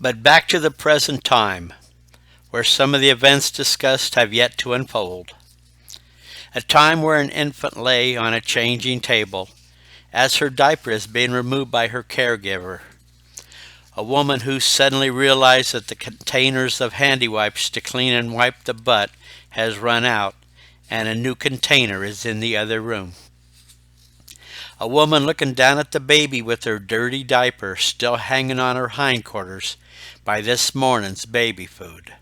But back to the present time, where some of the events discussed have yet to unfold. A time where an infant lay on a changing table as her diaper is being removed by her caregiver. A woman who suddenly realized that the containers of handy wipes to clean and wipe the butt has run out and a new container is in the other room. A woman looking down at the baby with her dirty diaper still hanging on her hindquarters by this morning's baby food.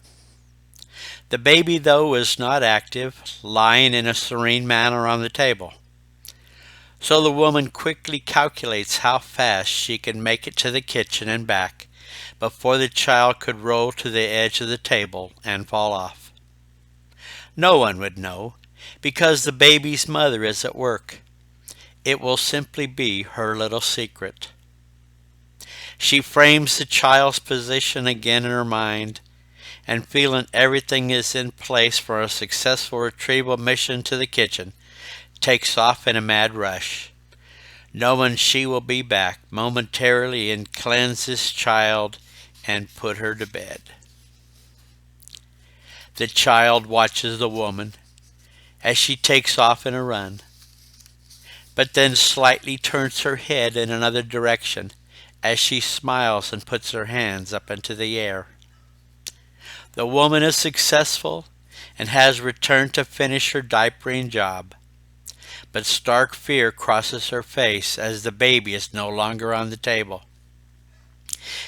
The baby, though, is not active, lying in a serene manner on the table. So the woman quickly calculates how fast she can make it to the kitchen and back before the child could roll to the edge of the table and fall off. No one would know, because the baby's mother is at work. It will simply be her little secret. She frames the child's position again in her mind, and feeling everything is in place for a successful retrieval mission to the kitchen, takes off in a mad rush, knowing she will be back momentarily and cleanse this child and put her to bed. The child watches the woman as she takes off in a run, but then slightly turns her head in another direction as she smiles and puts her hands up into the air. The woman is successful and has returned to finish her diapering job, but stark fear crosses her face as the baby is no longer on the table,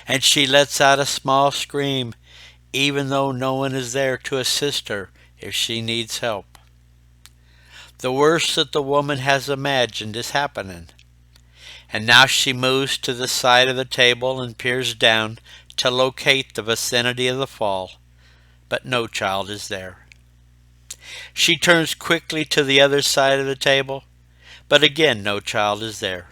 and she lets out a small scream, even though no one is there to assist her if she needs help. The worst that the woman has imagined is happening, and now she moves to the side of the table and peers down to locate the vicinity of the fall, but no child is there. She turns quickly to the other side of the table, but again no child is there.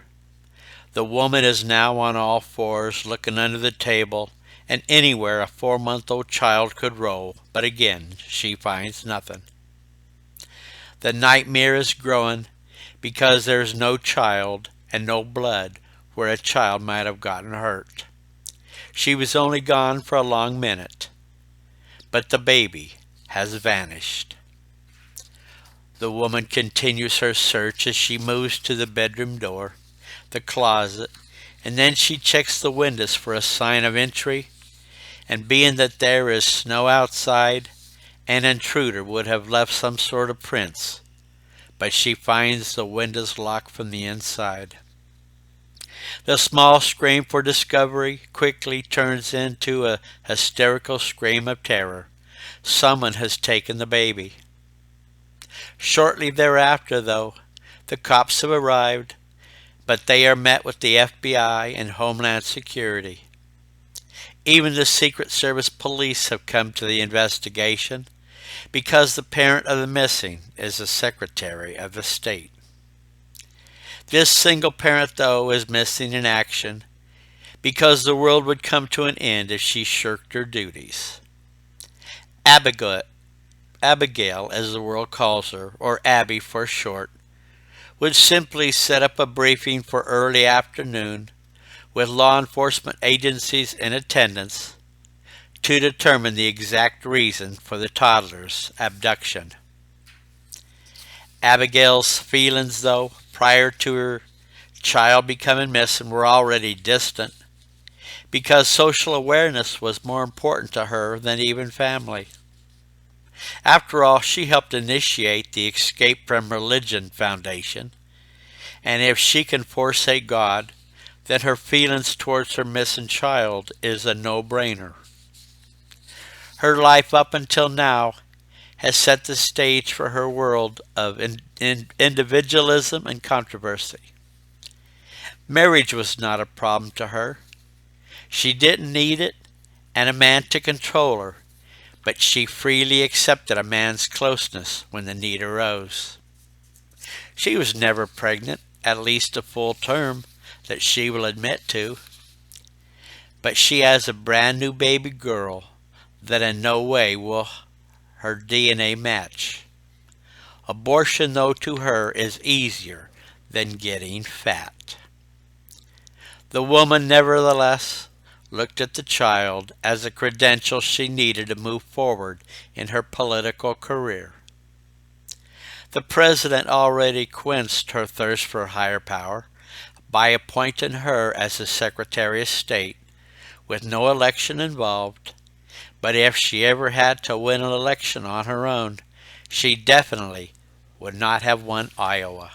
The woman is now on all fours, looking under the table and anywhere a 4-month-old child could roll, but again she finds nothing. The nightmare is growing because there's no child and no blood where a child might have gotten hurt. She was only gone for a long minute, but the baby has vanished. The woman continues her search as she moves to the bedroom door, the closet, and then she checks the windows for a sign of entry, and being that there is snow outside, an intruder would have left some sort of prints, but she finds the windows locked from the inside. The small scream for discovery quickly turns into a hysterical scream of terror. Someone has taken the baby. Shortly thereafter, though, the cops have arrived, but they are met with the FBI and Homeland Security. Even the Secret Service police have come to the investigation because the parent of the missing is the Secretary of the State. This single parent, though, is missing in action because the world would come to an end if she shirked her duties. Abigail, as the world calls her, or Abby for short, would simply set up a briefing for early afternoon with law enforcement agencies in attendance to determine the exact reason for the toddler's abduction. Abigail's feelings, though, prior to her child becoming missing were already distant because social awareness was more important to her than even family. After all, she helped initiate the Escape from Religion Foundation, and if she can forsake God, then her feelings towards her missing child is a no-brainer. Her life up until now has set the stage for her world of individualism and controversy. Marriage was not a problem to her. She didn't need it and a man to control her, but she freely accepted a man's closeness when the need arose. She was never pregnant, at least a full term that she will admit to, but she has a brand new baby girl that in no way will her DNA match. Abortion, though, to her is easier than getting fat. The woman, nevertheless, looked at the child as a credential she needed to move forward in her political career. The president already quenched her thirst for higher power by appointing her as the Secretary of State with no election involved, but if she ever had to win an election on her own, she definitely would not have won Iowa.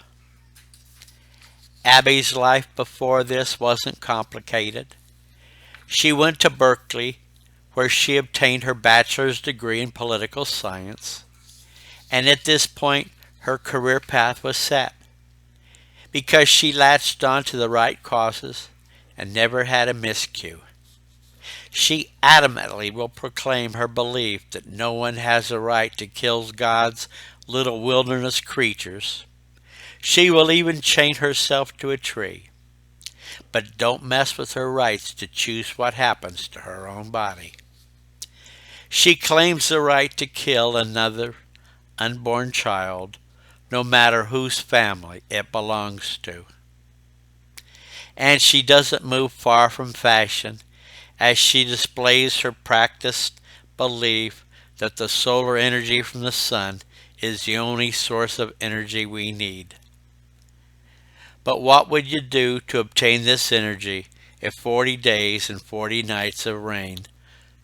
Abby's life before this wasn't complicated. She went to Berkeley, where she obtained her bachelor's degree in political science, and at this point her career path was set because she latched on to the right causes and never had a miscue. She adamantly will proclaim her belief that no one has a right to kill God's little wilderness creatures. She will even chain herself to a tree. But don't mess with her rights to choose what happens to her own body. She claims the right to kill another unborn child, no matter whose family it belongs to. And she doesn't move far from fashion as she displays her practiced belief that the solar energy from the sun is the only source of energy we need. But what would you do to obtain this energy if 40 days and 40 nights of rain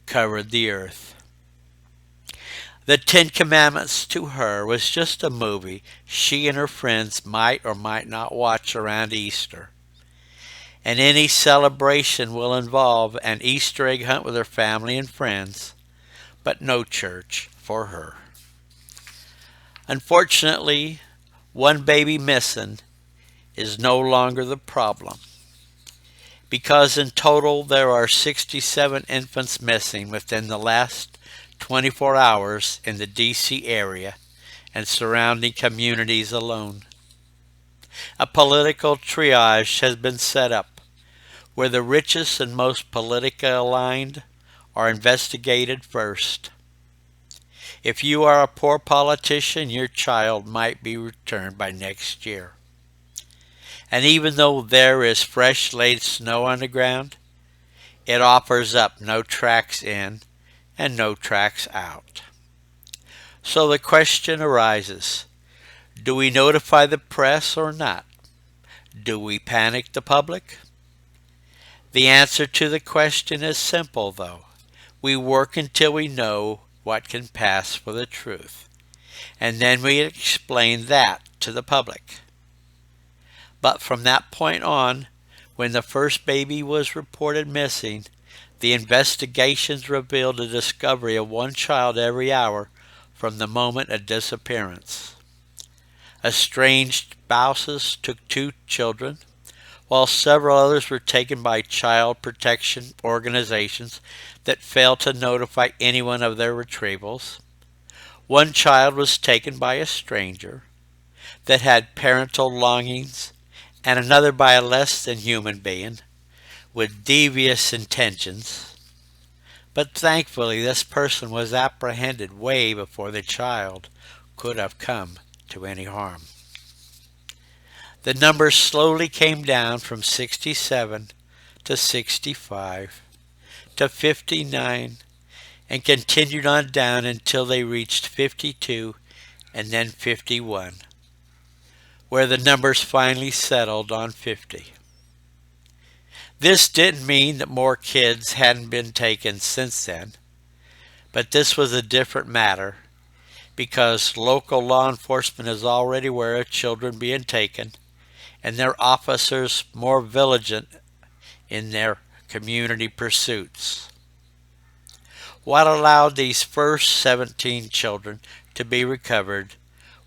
covered the earth? The Ten Commandments to her was just a movie she and her friends might or might not watch around Easter. And any celebration will involve an Easter egg hunt with her family and friends, but no church for her. Unfortunately, one baby missing is no longer the problem, because in total there are 67 infants missing within the last 24 hours in the D.C. area and surrounding communities alone. A political triage has been set up where the richest and most politically aligned are investigated first. If you are a poor politician, your child might be returned by next year. And even though there is fresh laid snow on the ground, it offers up no tracks in and no tracks out. So the question arises, do we notify the press or not? Do we panic the public? The answer to the question is simple, though. We work until we know what can pass for the truth, and then we explain that to the public. But from that point on, when the first baby was reported missing, the investigations revealed the discovery of one child every hour from the moment of disappearance. Estranged spouses took 2 children, while several others were taken by child protection organizations that failed to notify anyone of their retrievals. One child was taken by a stranger that had parental longings, and another by a less than human being with devious intentions. But thankfully this person was apprehended way before the child could have come to any harm. The numbers slowly came down from 67 to 65 to 59 and continued on down until they reached 52 and then 51, where the numbers finally settled on 50. This didn't mean that more kids hadn't been taken since then, but this was a different matter because local law enforcement is already aware of children being taken and their officers more vigilant in their community pursuits. What allowed these first 17 children to be recovered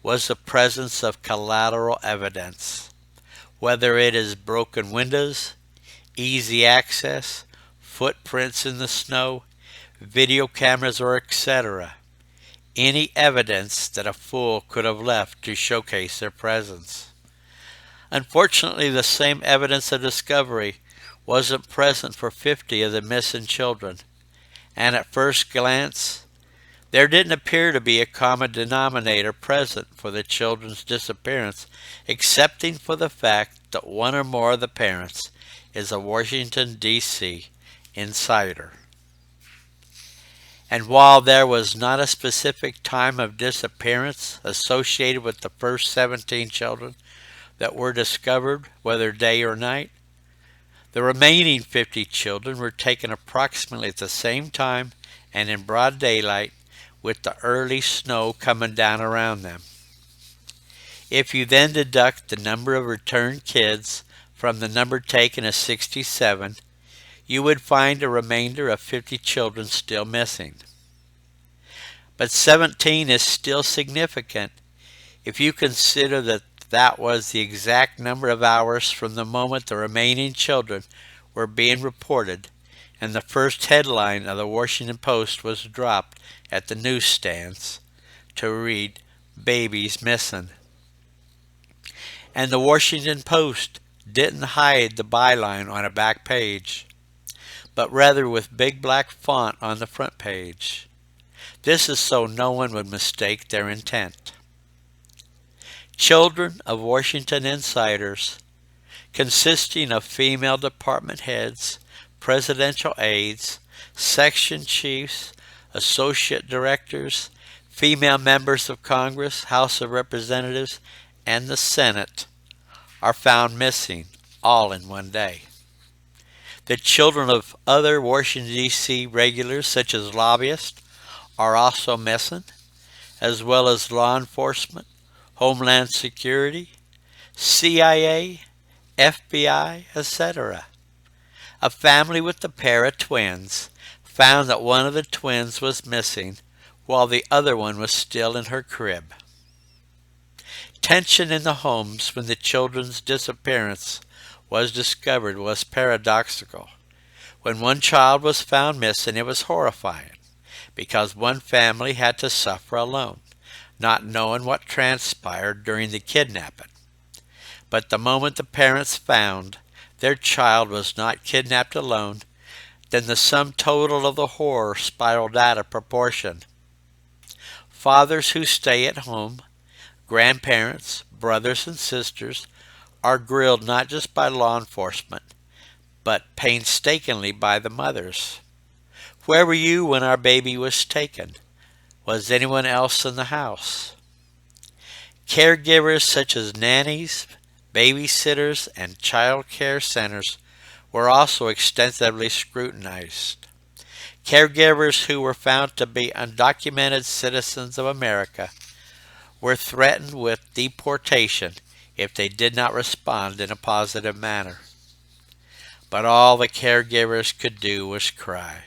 was the presence of collateral evidence, whether it is broken windows, easy access, footprints in the snow, video cameras, or etc. Any evidence that a fool could have left to showcase their presence. Unfortunately, the same evidence of discovery wasn't present for 50 of the missing children, and at first glance, there didn't appear to be a common denominator present for the children's disappearance, excepting for the fact that one or more of the parents is a Washington, D.C. Insider. And while there was not a specific time of disappearance associated with the first 17 children that were discovered, whether day or night, the remaining 50 children were taken approximately at the same time and in broad daylight, with the early snow coming down around them. If you then deduct the number of returned kids from the number taken as 67, you would find a remainder of 50 children still missing. But 17 is still significant if you consider that that was the exact number of hours from the moment the remaining children were being reported and the first headline of the Washington Post was dropped at the newsstands to read, "Babies Missing." And the Washington Post didn't hide the byline on a back page, but rather with big black font on the front page. This is so no one would mistake their intent. Children of Washington insiders, consisting of female department heads, presidential aides, section chiefs, associate directors, female members of Congress, House of Representatives, and the Senate, are found missing, all in one day. The children of other Washington, D.C. regulars, such as lobbyists, are also missing, as well as law enforcement, Homeland Security, CIA, FBI, etc. A family with a pair of twins found that one of the twins was missing while the other one was still in her crib. Tension in the homes when the children's disappearance was discovered was paradoxical. When one child was found missing, it was horrifying, because one family had to suffer alone, not knowing what transpired during the kidnapping. But the moment the parents found their child was not kidnapped alone, then the sum total of the horror spiraled out of proportion. Fathers who stay at home, grandparents, brothers and sisters, are grilled not just by law enforcement, but painstakingly by the mothers. Where were you when our baby was taken? Was anyone else in the house? Caregivers such as nannies, babysitters, and child care centers were also extensively scrutinized. Caregivers who were found to be undocumented citizens of America were threatened with deportation if they did not respond in a positive manner. But all the caregivers could do was cry,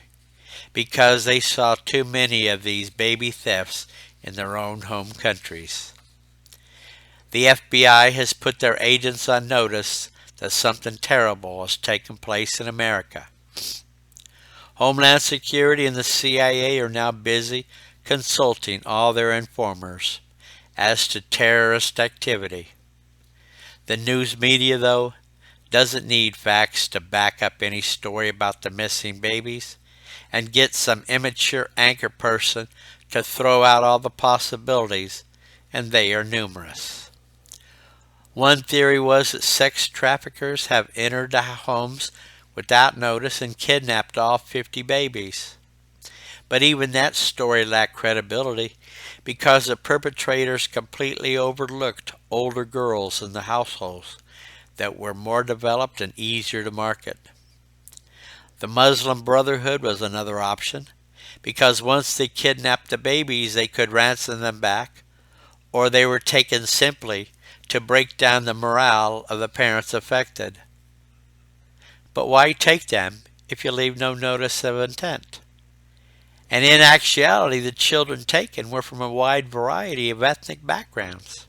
because they saw too many of these baby thefts in their own home countries. The FBI has put their agents on notice that something terrible has taken place in America. Homeland Security and the CIA are now busy consulting all their informers as to terrorist activity. The news media, though, doesn't need facts to back up any story about the missing babies and get some immature anchor person to throw out all the possibilities, and they are numerous. One theory was that sex traffickers have entered the homes without notice and kidnapped all 50 babies. But even that story lacked credibility because the perpetrators completely overlooked older girls in the households that were more developed and easier to market. The Muslim Brotherhood was another option, because once they kidnapped the babies, they could ransom them back, or they were taken simply to break down the morale of the parents affected. But why take them if you leave no notice of intent? And in actuality, the children taken were from a wide variety of ethnic backgrounds.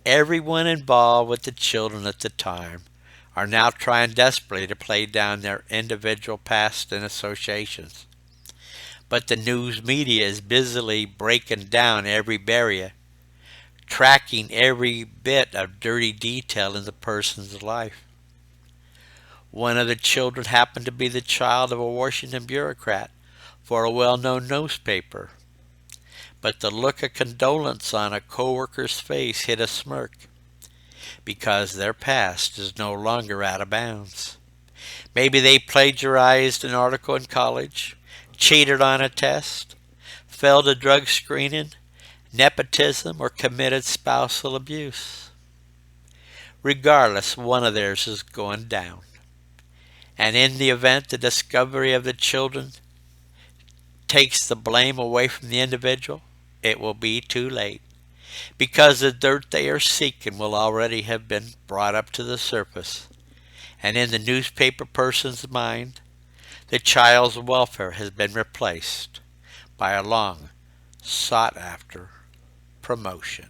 Everyone involved with the children at the time are now trying desperately to play down their individual past and associations. But the news media is busily breaking down every barrier, tracking every bit of dirty detail in the person's life. One of the children happened to be the child of a Washington bureaucrat for a well-known newspaper. But the look of condolence on a co-worker's face hid a smirk, because their past is no longer out of bounds. Maybe they plagiarized an article in college, cheated on a test, failed a drug screening, nepotism, or committed spousal abuse. Regardless, one of theirs is going down. And in the event the discovery of the children takes the blame away from the individual, it will be too late, because the dirt they are seeking will already have been brought up to the surface. And in the newspaper person's mind, the child's welfare has been replaced by a long sought after promotion.